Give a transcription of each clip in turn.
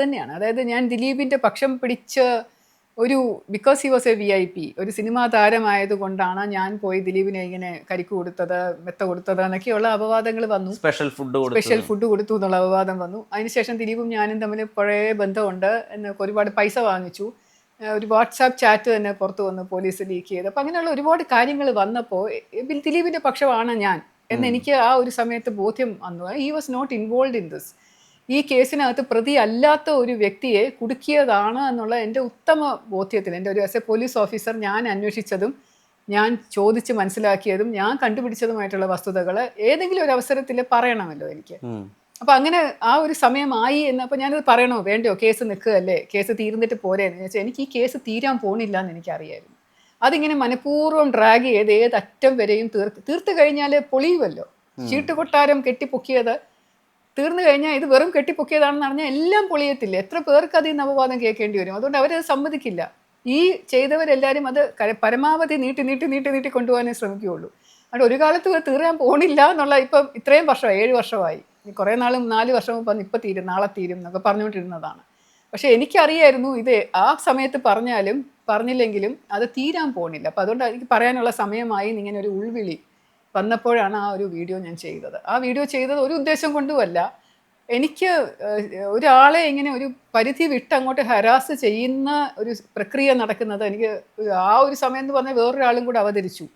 തന്നെയാണ്. അതായത് ഞാൻ ദിലീപിന്റെ പക്ഷം പിടിച്ച ഒരു because he was A VIP, ഒരു സിനിമാ താരമായതുകൊണ്ടാണ് ഞാൻ പോയി ദിലീപിനെ ഇങ്ങനെ കരിക്ക് കൊടുത്തത്, മെത്ത കൊടുത്തത് എന്നൊക്കെയുള്ള അപവാദങ്ങൾ വന്നു. സ്പെഷ്യൽ ഫുഡ് കൊടുത്തു എന്നുള്ള അപവാദം വന്നു. അതിനുശേഷം ദിലീപും ഞാനും തമ്മിൽ പഴയ ബന്ധമുണ്ട് എന്ന് ഒരുപാട് പൈസ വാങ്ങിച്ചു. ഒരു വാട്സാപ്പ് ചാറ്റ് തന്നെ പുറത്തു വന്ന് പോലീസ് ലീക്ക് ചെയ്ത്. അപ്പം അങ്ങനെയുള്ള ഒരുപാട് കാര്യങ്ങൾ വന്നപ്പോൾ ദിലീപിന്റെ പക്ഷമാണ് ഞാൻ എന്ന് എനിക്ക് ആ ഒരു സമയത്ത് ബോധ്യം വന്നു. He was not involve in this. ഈ കേസിനകത്ത് പ്രതി അല്ലാത്ത ഒരു വ്യക്തിയെ കുടുക്കിയതാണ് എന്നുള്ള എൻ്റെ ഉത്തമ ബോധ്യത്തിൽ, എൻ്റെ ഒരു ആസ് എ പോലീസ് ഓഫീസർ ഞാൻ അന്വേഷിച്ചതും ഞാൻ ചോദിച്ച് മനസ്സിലാക്കിയതും ഞാൻ കണ്ടുപിടിച്ചതുമായിട്ടുള്ള വസ്തുതകൾ ഏതെങ്കിലും ഒരു അവസരത്തിൽ പറയണമല്ലോ എനിക്ക്. അപ്പം അങ്ങനെ ആ ഒരു സമയമായി എന്ന്. അപ്പം ഞാനത് പറയണോ വേണ്ടയോ, കേസ് നിൽക്കുകയല്ലേ, കേസ് തീർന്നിട്ട് പോരെ എന്ന് ചോദിച്ചാൽ എനിക്ക് ഈ കേസ് തീരാൻ പോണില്ല എന്ന് എനിക്കറിയായിരുന്നു. അതിങ്ങനെ മനഃപൂർവ്വം ഡ്രാഗ് ചെയ്ത് ഏതറ്റം വരെയും തീർത്ത് കഴിഞ്ഞാൽ പൊളിയുമല്ലോ. ചീട്ടുകൊട്ടാരം കെട്ടിപ്പൊക്കിയത് തീർന്നു കഴിഞ്ഞാൽ ഇത് വെറും കെട്ടിപ്പൊക്കിയതാണെന്ന് പറഞ്ഞാൽ എല്ലാം പൊളിയത്തില്ല. എത്ര പേർക്ക് അതിൽ നിന്ന് അപവാദം കേൾക്കേണ്ടി വരും. അതുകൊണ്ട് അവരത് സമ്മതിക്കില്ല. ഈ ചെയ്തവരെല്ലാവരും അത് പരമാവധി നീട്ടി കൊണ്ടുപോകാനേ ശ്രമിക്കുകയുള്ളൂ. അതുകൊണ്ട് ഒരു കാലത്ത് തീരാൻ പോണില്ല എന്നുള്ള ഇപ്പം ഇത്രയും വർഷമായി, 7 വർഷമായി. കുറേ നാളും 4 വർഷം മുമ്പ് ഇപ്പം തീരും, നാളെ തീരും എന്നൊക്കെ പറഞ്ഞുകൊണ്ടിരുന്നതാണ്. പക്ഷെ എനിക്കറിയായിരുന്നു ഇത് ആ സമയത്ത് പറഞ്ഞില്ലെങ്കിലും അത് തീരാൻ പോണില്ല. അപ്പം അതുകൊണ്ട് എനിക്ക് പറയാനുള്ള സമയമായി ഇങ്ങനെ ഒരു ഉൾവിളി വന്നപ്പോഴാണ് ആ ഒരു വീഡിയോ ഞാൻ ചെയ്തത്. ആ വീഡിയോ ചെയ്തത് ഒരു ഉദ്ദേശം കൊണ്ടുമല്ല. എനിക്ക് ഒരാളെ ഇങ്ങനെ ഒരു പരിധി വിട്ട് അങ്ങോട്ട് ഹരാസ് ചെയ്യുന്ന ഒരു പ്രക്രിയ നടക്കുന്നത് എനിക്ക് ആ ഒരു സമയം എന്ന് പറഞ്ഞാൽ വേറൊരാളും കൂടെ അവതരിച്ചു.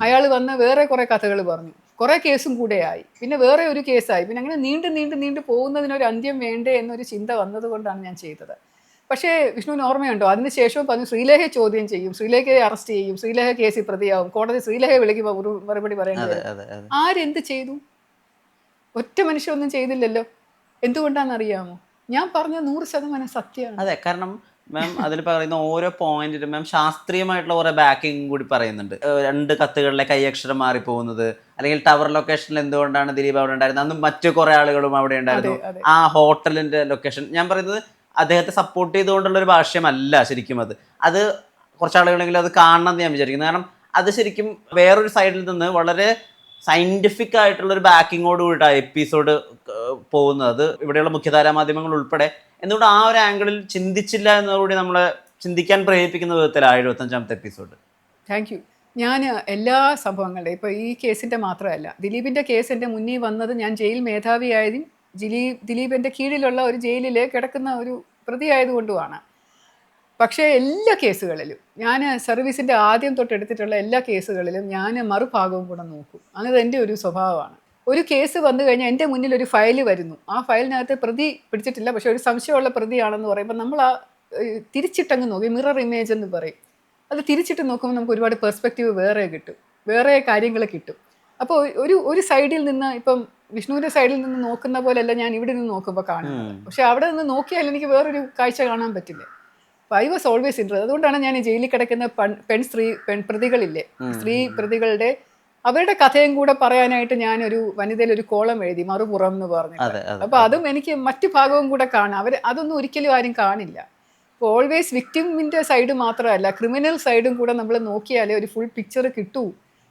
അയാൾ വന്ന് വേറെ കുറെ കഥകൾ പറഞ്ഞു, കുറെ കേസും കൂടെ ആയി, പിന്നെ വേറെ ഒരു കേസായി, പിന്നെ അങ്ങനെ നീണ്ടു പോകുന്നതിനൊരു അന്ത്യം വേണ്ടേ എന്നൊരു ചിന്ത വന്നത് കൊണ്ടാണ് ഞാൻ ചെയ്തത്. പക്ഷേ വിഷ്ണുവിന് ഓർമ്മയുണ്ടോ, അതിനുശേഷം പറഞ്ഞു ശ്രീലേഖയെ ചോദ്യം ചെയ്യും, ശ്രീലേഖയെ അറസ്റ്റ് ചെയ്യും, ശ്രീലേഖ കേസിൽ പ്രതിയാവും, കോടതി ശ്രീലേഖയെ വിളിക്കുമ്പോൾ ഒരു മറുപടി പറയേണ്ടത്. ആരെന്ത് ചെയ്തു? ഒറ്റ മനുഷ്യൊന്നും ചെയ്തില്ലല്ലോ. എന്തുകൊണ്ടാണെന്നറിയാമോ? ഞാൻ പറഞ്ഞ 100% സത്യമാണ്. അതെ, കാരണം മാം അതിൽ പറയുന്ന ഓരോ പോയിന്റിലും മാം ശാസ്ത്രീയമായിട്ടുള്ള കുറെ ബാക്കിങ് കൂടി പറയുന്നുണ്ട്. 2 കത്തുകളിലെ കൈയക്ഷരം മാറിപ്പോകുന്നത്, അല്ലെങ്കിൽ ടവർ ലൊക്കേഷനിൽ എന്തുകൊണ്ടാണ് ദിലീപ് അവിടെ ഉണ്ടായിരുന്നത്, അന്ന് മറ്റു കുറെ ആളുകളും അവിടെ ഉണ്ടായിരുന്നു, ആ ഹോട്ടലിന്റെ ലൊക്കേഷൻ. ഞാൻ പറയുന്നത് അദ്ദേഹത്തെ സപ്പോർട്ട് ചെയ്തുകൊണ്ടുള്ള ഒരു ഭാഷ്യമല്ല ശരിക്കും. അത് കുറച്ചാളുകളെങ്കിലും അത് കാണണം എന്ന് ഞാൻ വിചാരിക്കുന്നു. കാരണം അത് ശരിക്കും വേറൊരു സൈഡിൽ നിന്ന് വളരെ സയന്റിഫിക് ആയിട്ടുള്ള ഒരു ബാക്കിങ്ങോട് കൂടിയിട്ടാണ് എപ്പിസോഡ് പോകുന്നത്. അത് ഇവിടെയുള്ള മുഖ്യധാരാ മാധ്യമങ്ങൾ ഉൾപ്പെടെ എന്തുകൊണ്ട് ആ ഒരു ആംഗിളിൽ ചിന്തിച്ചില്ല എന്നതുകൂടി നമ്മളെ ചിന്തിക്കാൻ പ്രേരിപ്പിക്കുന്ന വിധത്തിലാണ് 75ാമത്തെ എപ്പിസോഡ്. Thank you. ഞാൻ എല്ലാ സംഭവങ്ങളുടെയും ഇപ്പോൾ ഈ കേസിൻ്റെ മാത്രമല്ല, ദിലീപിൻ്റെ കേസ് എൻ്റെ മുന്നിൽ വന്നത് ഞാൻ ജയിൽ മേധാവിയായതും ദിലീപിൻ്റെ കീഴിലുള്ള ഒരു ജയിലിൽ കിടക്കുന്ന ഒരു പ്രതിയായതുകൊണ്ടുമാണ്. പക്ഷേ എല്ലാ കേസുകളിലും ഞാൻ സർവീസിൻ്റെ ആദ്യം തൊട്ടെടുത്തിട്ടുള്ള എല്ലാ കേസുകളിലും ഞാൻ മറുഭാഗവും കൂടെ നോക്കും. അങ്ങനെ എൻ്റെ ഒരു സ്വഭാവമാണ്. ഒരു കേസ് വന്നു കഴിഞ്ഞാൽ എൻ്റെ മുന്നിൽ ഒരു ഫയൽ വരുന്നു, ആ ഫയലിനകത്ത് പ്രതി പിടിച്ചിട്ടില്ല, പക്ഷെ ഒരു സംശയമുള്ള പ്രതിയാണെന്ന് പറയുമ്പോൾ നമ്മൾ ആ തിരിച്ചിട്ടങ്ങ് നോക്കി, മിറർ ഇമേജ് എന്ന് പറയും. അത് തിരിച്ചിട്ട് നോക്കുമ്പോൾ നമുക്ക് ഒരുപാട് പെർസ്പെക്റ്റീവ് വേറെ കിട്ടും, വേറെ കാര്യങ്ങൾ കിട്ടും. അപ്പോൾ ഒരു സൈഡിൽ നിന്ന്, ഇപ്പം വിഷ്ണുവിൻ്റെ സൈഡിൽ നിന്ന് നോക്കുന്ന പോലെയല്ല ഞാൻ ഇവിടെ നിന്ന് നോക്കുമ്പോൾ കാണുന്നത്. പക്ഷെ അവിടെ നിന്ന് നോക്കിയാൽ എനിക്ക് വേറൊരു കാഴ്ച കാണാൻ പറ്റില്ല. I was always interest. അതുകൊണ്ടാണ് ഞാൻ ഈ ജയിലിൽ കിടക്കുന്ന പെൺപ്രതികളില്ലേ, സ്ത്രീ പ്രതികളുടെ അവരുടെ കഥയും കൂടെ പറയാനായിട്ട് ഞാനൊരു വനിതയിൽ ഒരു കോളം എഴുതി, മറുപുറം എന്ന് പറഞ്ഞു. അപ്പൊ അതും എനിക്ക് മറ്റു ഭാഗവും കൂടെ കാണാം. അതൊന്നും ഒരിക്കലും ആരും കാണില്ല. അപ്പോൾ ഓൾവേസ് വിക്ടിമിന്റെ സൈഡ് മാത്രമല്ല, ക്രിമിനൽ സൈഡും കൂടെ നമ്മൾ നോക്കിയാലേ ഒരു ഫുൾ പിക്ചർ കിട്ടൂ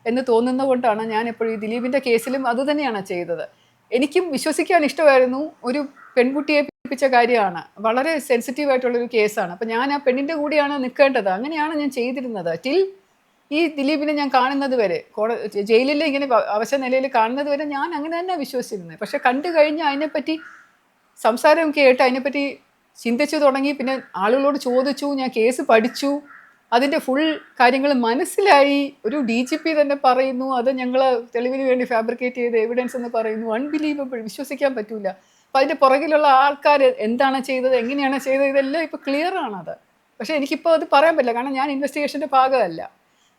എന്ന് തോന്നുന്നത് കൊണ്ടാണ് ഞാൻ എപ്പോഴും ഈ ദിലീപിന്റെ കേസിലും അത് തന്നെയാണ് ചെയ്തത്. എനിക്കും വിശ്വസിക്കാൻ ഇഷ്ടമായിരുന്നു. ഒരു പെൺകുട്ടിയെ പീഡിപ്പിച്ച കാര്യമാണ്, വളരെ സെൻസിറ്റീവ് ആയിട്ടുള്ളൊരു കേസാണ്. അപ്പം ഞാൻ ആ പെണ്ണിൻ്റെ കൂടെയാണ് നിൽക്കേണ്ടത്. അങ്ങനെയാണ് ഞാൻ ചെയ്തിരുന്നത്. ടിൽ ഈ ദിലീപിനെ ഞാൻ കാണുന്നത് വരെ, ജയിലിൽ ഇങ്ങനെ അവശ നിലയിൽ കാണുന്നത് വരെ ഞാൻ അങ്ങനെ തന്നെ വിശ്വസിച്ചിരുന്നത്. പക്ഷെ കണ്ടു കഴിഞ്ഞ് അതിനെപ്പറ്റി സംസാരം കേട്ട് അതിനെപ്പറ്റി ചിന്തിച്ചു തുടങ്ങി, പിന്നെ ആളുകളോട് ചോദിച്ചു, ഞാൻ കേസ് പഠിച്ചു, അതിൻ്റെ ഫുൾ കാര്യങ്ങൾ മനസ്സിലായി. ഒരു DGP തന്നെ പറയുന്നു അത് ഞങ്ങൾ തെളിവിന് വേണ്ടി ഫാബ്രിക്കേറ്റ് ചെയ്ത എവിഡൻസ് എന്ന് പറയുന്നു. അൺബിലീവബിൾ, വിശ്വസിക്കാൻ പറ്റൂല. അപ്പം അതിൻ്റെ പുറകിലുള്ള ആൾക്കാർ എന്താണ് ചെയ്തത്, എങ്ങനെയാണ് ചെയ്തത്, ഇതെല്ലാം ഇപ്പോൾ ക്ലിയർ ആണത്. പക്ഷേ എനിക്കിപ്പോൾ അത് പറയാൻ പറ്റില്ല, കാരണം ഞാൻ ഇൻവെസ്റ്റിഗേഷൻ്റെ ഭാഗമല്ല.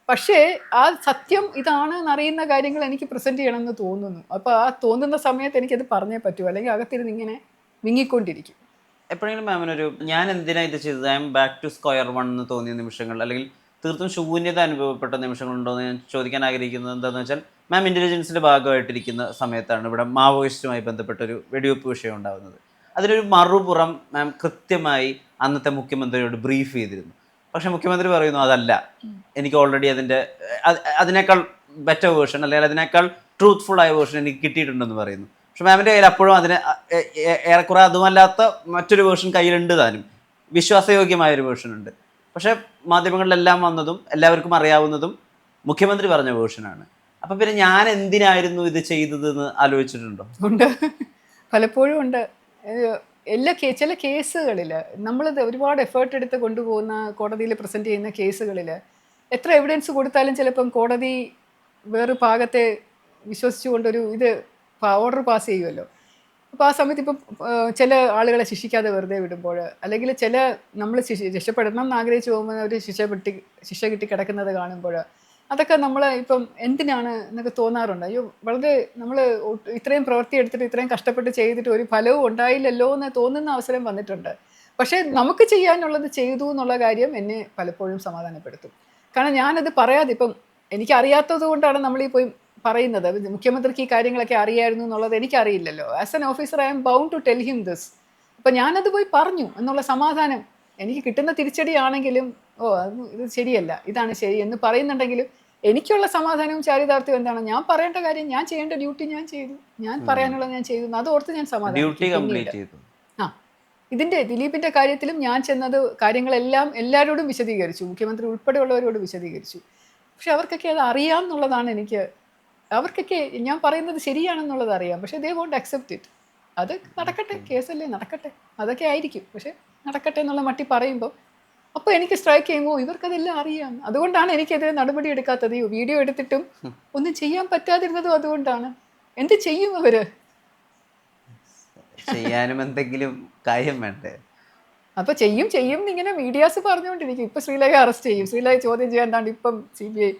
പക്ഷേ ആ സത്യം ഇതാണ് എന്നറിയുന്ന കാര്യങ്ങൾ എനിക്ക് പ്രസൻറ്റ് ചെയ്യണമെന്ന് തോന്നുന്നു. അപ്പോൾ ആ തോന്നുന്ന സമയത്ത് എനിക്കത് പറഞ്ഞേ പറ്റൂ, അല്ലെങ്കിൽ അകത്തിരുന്ന് ഇങ്ങനെ വിങ്ങിക്കൊണ്ടിരിക്കും. എപ്പോഴെങ്കിലും മാമിനൊരു ഞാൻ എന്തിനാ ഇത് ചെയ്തത്, I'm back to square one എന്ന് തോന്നിയ നിമിഷങ്ങൾ, അല്ലെങ്കിൽ തീർത്തും ശൂന്യത അനുഭവപ്പെട്ട നിമിഷങ്ങളുണ്ടോ എന്ന് ഞാൻ ചോദിക്കാൻ ആഗ്രഹിക്കുന്നത് എന്താണെന്ന് വെച്ചാൽ, മാം ഇൻ്റലിജൻസിൻ്റെ ഭാഗമായിട്ടിരിക്കുന്ന സമയത്താണ് ഇവിടെ മാവോയിസ്റ്റുമായി ബന്ധപ്പെട്ടൊരു വെടിവെപ്പ് വിഷയം ഉണ്ടാകുന്നത്. അതിലൊരു മറുപുറം മാം കൃത്യമായി അന്നത്തെ മുഖ്യമന്ത്രിയോട് ബ്രീഫ് ചെയ്തിരുന്നു. പക്ഷെ മുഖ്യമന്ത്രി പറയുന്നു അതല്ല, എനിക്ക് ഓൾറെഡി അതിനേക്കാൾ ബെറ്റർ വേർഷൻ, അല്ലെങ്കിൽ അതിനേക്കാൾ ട്രൂത്ത്ഫുൾ ആയ വേർഷൻ എനിക്ക് കിട്ടിയിട്ടുണ്ടെന്ന് പറയുന്നു. പക്ഷെ മാമിന്റെ കയ്യിൽ അപ്പോഴും അതിന് ഏറെക്കുറെ അതുമല്ലാത്ത മറ്റൊരു വേർഷൻ കയ്യിലുണ്ട് താനും, വിശ്വാസയോഗ്യമായ ഒരു വേർഷൻ ഉണ്ട്. പക്ഷെ മാധ്യമങ്ങളിലെല്ലാം വന്നതും എല്ലാവർക്കും അറിയാവുന്നതും മുഖ്യമന്ത്രി പറഞ്ഞ വേർഷനാണ്. അപ്പം പിന്നെ ഞാൻ എന്തിനായിരുന്നു ഇത് ചെയ്തതെന്ന് ആലോചിച്ചിട്ടുണ്ടോ? ഉണ്ട്, പലപ്പോഴും ഉണ്ട്. ചില കേസുകളിൽ നമ്മൾ ഒരുപാട് എഫേർട്ട് എടുത്ത് കൊണ്ടുപോകുന്ന കോടതിയിൽ പ്രസൻറ്റ് ചെയ്യുന്ന കേസുകളിൽ എത്ര എവിഡൻസ് കൊടുത്താലും ചിലപ്പം കോടതി വേറെ ഭാഗത്തെ വിശ്വസിച്ചുകൊണ്ടൊരു ഓർഡർ പാസ് ചെയ്യുമല്ലോ. അപ്പോൾ ആ സമയത്ത് ഇപ്പം ചില ആളുകളെ ശിക്ഷിക്കാതെ വെറുതെ വിടുമ്പോൾ, അല്ലെങ്കിൽ നമ്മൾ രക്ഷപ്പെടണം എന്ന് ആഗ്രഹിച്ച് പോകുമ്പോൾ ഒരു ശിക്ഷ കിട്ടി കിടക്കുന്നത് കാണുമ്പോൾ, അതൊക്കെ നമ്മൾ ഇപ്പം എന്തിനാണ് എന്നൊക്കെ തോന്നാറുണ്ട്. അയ്യോ, വളരെ നമ്മൾ ഇത്രയും പ്രവൃത്തി എടുത്തിട്ട് ഇത്രയും കഷ്ടപ്പെട്ട് ചെയ്തിട്ട് ഒരു ഫലവും ഉണ്ടായില്ലല്ലോ എന്ന് തോന്നുന്ന അവസരം വന്നിട്ടുണ്ട്. പക്ഷേ നമുക്ക് ചെയ്യാനുള്ളത് ചെയ്തു എന്നുള്ള കാര്യം എന്നെ പലപ്പോഴും സമാധാനപ്പെടുത്തും. കാരണം ഞാനത് പറയാതെ, ഇപ്പം എനിക്കറിയാത്തത് കൊണ്ടാണ് നമ്മളീ പോയി പറയുന്നത്. മുഖ്യമന്ത്രിക്ക് ഈ കാര്യങ്ങളൊക്കെ അറിയായിരുന്നു എന്നുള്ളത് എനിക്കറിയില്ലല്ലോ. As an officer I am bound to tell him this. അപ്പം ഞാനത് പോയി പറഞ്ഞു എന്നുള്ള സമാധാനം എനിക്ക് കിട്ടുന്ന തിരിച്ചടിയാണെങ്കിലും, ഇത് ശരിയല്ല, ഇതാണ് ശരി എന്ന് പറയുന്നുണ്ടെങ്കിലും എനിക്കുള്ള സമാധാനവും ചാരിതാർത്ഥ്യവും എന്താണ്, ഞാൻ പറയേണ്ട കാര്യം, ഞാൻ ചെയ്യേണ്ട ഡ്യൂട്ടി ഞാൻ ചെയ്തു, ഞാൻ പറയാനുള്ളത് ഞാൻ ചെയ്തു, അത് ഓർത്ത് ഞാൻ സമാധാനം. ആ, ദിലീപിന്റെ കാര്യത്തിലും ഞാൻ ചെന്നത് കാര്യങ്ങളെല്ലാം എല്ലാവരോടും വിശദീകരിച്ചു, മുഖ്യമന്ത്രി ഉൾപ്പെടെയുള്ളവരോട് വിശദീകരിച്ചു. പക്ഷെ അവർക്കൊക്കെ അത് അറിയാം എന്നുള്ളതാണ് അവർക്കൊക്കെ ഞാൻ പറയുന്നത് ശരിയാണെന്നുള്ളത് അറിയാം. പക്ഷെ ദേ വോണ്ട് അക്സെപ്റ്റ് ഇറ്റ്. അത് നടക്കട്ടെ, കേസല്ലേ, നടക്കട്ടെ, അതൊക്കെ ആയിരിക്കും, പക്ഷെ നടക്കട്ടെ എന്നുള്ള മട്ടി പറയുമ്പോൾ അപ്പോൾ എനിക്ക് സ്ട്രൈക്ക് ചെയ്യുമ്പോൾ ഇവർക്കതെല്ലാം അറിയാം. അതുകൊണ്ടാണ് എനിക്കെതിരെ നടപടി എടുക്കാത്തത്. വീഡിയോ എടുത്തിട്ടും ഒന്നും ചെയ്യാൻ പറ്റാതിരുന്നതും അതുകൊണ്ടാണ്. എന്ത് ചെയ്യും അവര്? ചെയ്യാനും എന്തെങ്കിലും കാര്യം വേണ്ടേ? അപ്പോൾ ചെയ്യും ഇങ്ങനെ മീഡിയാസ് പറഞ്ഞുകൊണ്ടിരിക്കും. ഇപ്പം ശ്രീലേഖ അറസ്റ്റ് ചെയ്യും, ശ്രീലേഖ ചോദ്യം ചെയ്യാണ്ടാണ്ട് ഇപ്പം CBI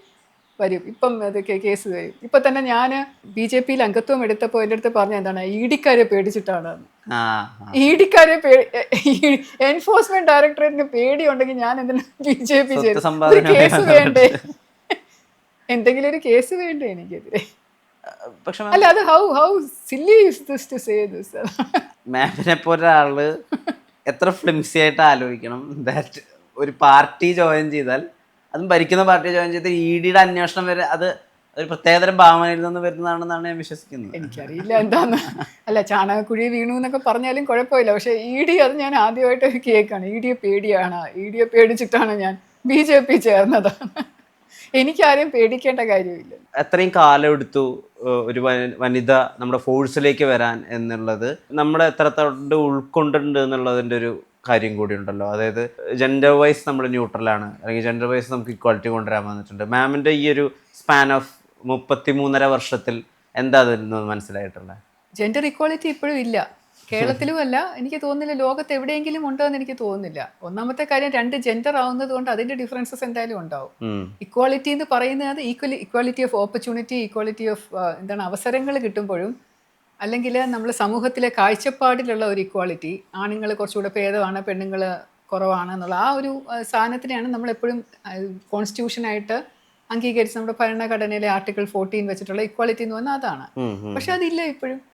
വരും, ഇപ്പം അതൊക്കെ കേസ് വരും. ഇപ്പം തന്നെ ഞാൻ BJP അംഗത്വം എടുത്തപ്പോൾ എൻ്റെ അടുത്ത് പറഞ്ഞ എന്താണ്, ED-ക്കാരെ പേടിച്ചിട്ടാണ്. ED-ക്കാരെ എൻഫോഴ്സ്മെന്റ് ഡയറക്ടറേറ്റിന് പേടിയുണ്ടെങ്കിൽ ഞാൻ എന്തിനാ BJP ചേരും? കേസ് വേണ്ടേ? എന്തെങ്കിലും ഒരു കേസ് വേണ്ടേ എനിക്കെതിരെ? അല്ല, അത് how silly is this to say this? മാമിനെ പോലെ ഒരാള് എത്ര ഫ്ലിംസി ആയിട്ട് ആലോചിക്കണം. ദാറ്റ് ഒരു പാർട്ടി ജോയിൻ ചെയ്താൽ, അതും ഭരിക്കുന്ന പാർട്ടി ജോയിൻ ചെയ്ത് ED-യുടെ അന്വേഷണം വരെ അത് ഒരു പ്രത്യേകതരം ഭാവനയിൽ നിന്ന് വരുന്നതാണെന്നാണ് ഞാൻ വിശ്വസിക്കുന്നത്. എനിക്കറിയില്ല എന്താന്ന്. അല്ല, ചാണകക്കുഴി വീണു എന്നൊക്കെ പറഞ്ഞാലും കുഴപ്പമില്ല. പക്ഷേ ED, അത് ഞാൻ ആദ്യമായിട്ട് കേൾക്കാണ്. ED-യെ പേടിയാണ്, ED-യെ പേടിച്ചിട്ടാണ് ഞാൻ BJP ചേർന്നത്. എനിക്കാരെയും പേടിക്കേണ്ട കാര്യമില്ല. എത്രയും കാലം എടുത്തു ഒരു വനിത നമ്മുടെ ഫോഴ്സിലേക്ക് വരാൻ എന്നുള്ളത്, നമ്മുടെ എത്രത്തോട്ട് ഉൾക്കൊണ്ടിട്ടുണ്ട് എന്നുള്ളതിൻ്റെ ഒരു കാര്യം കൂടി ഉണ്ടല്ലോ. അതായത് ജെൻഡർ വൈസ് നമ്മൾ ന്യൂട്രലാണ്, അല്ലെങ്കിൽ ജെൻഡർ വൈസ് നമുക്ക് ഇക്വാലിറ്റി കൊണ്ടുവരാൻ വന്നിട്ടുണ്ട്. മാമിൻ്റെ ഈ ഒരു സ്പാൻ ഓഫ് 33.5 വർഷത്തിൽ എന്താ അതിൽ നിന്ന് മനസ്സിലായിട്ടുള്ളത്? ജെൻഡർ ഇക്വാളിറ്റി ഇപ്പോഴും ഇല്ല, കേരളത്തിലും അല്ല, എനിക്ക് തോന്നുന്നില്ല ലോകത്ത് എവിടെയെങ്കിലും ഉണ്ടോ എന്ന് എനിക്ക് തോന്നുന്നില്ല. ഒന്നാമത്തെ കാര്യം, 2 ജെൻഡർ ആവുന്നത് കൊണ്ട് അതിന്റെ ഡിഫറൻസസ് എന്തായാലും ഉണ്ടാവും. ഇക്വാളിറ്റി എന്ന് പറയുന്നത് equality of opportunity, equality of അവസരങ്ങൾ കിട്ടുമ്പോഴും, അല്ലെങ്കിൽ നമ്മൾ സമൂഹത്തിലെ കാഴ്ചപ്പാടിലുള്ള ഒരു ഇക്വാളിറ്റി, ആണുങ്ങൾ കുറച്ചുകൂടെ ഭേദമാണ്, പെണ്ണുങ്ങൾ കുറവാണ് എന്നുള്ള ആ ഒരു സാധനത്തിനെയാണ് നമ്മളെപ്പോഴും കോൺസ്റ്റിറ്റ്യൂഷനായിട്ട് അംഗീകരിച്ച് നമ്മുടെ ഭരണഘടനയിലെ ആർട്ടിക്കിൾ 14 വെച്ചിട്ടുള്ള ഇക്വാലിറ്റി എന്ന് പറഞ്ഞാൽ അതാണ്. പക്ഷെ അതില്ല ഇപ്പോഴും.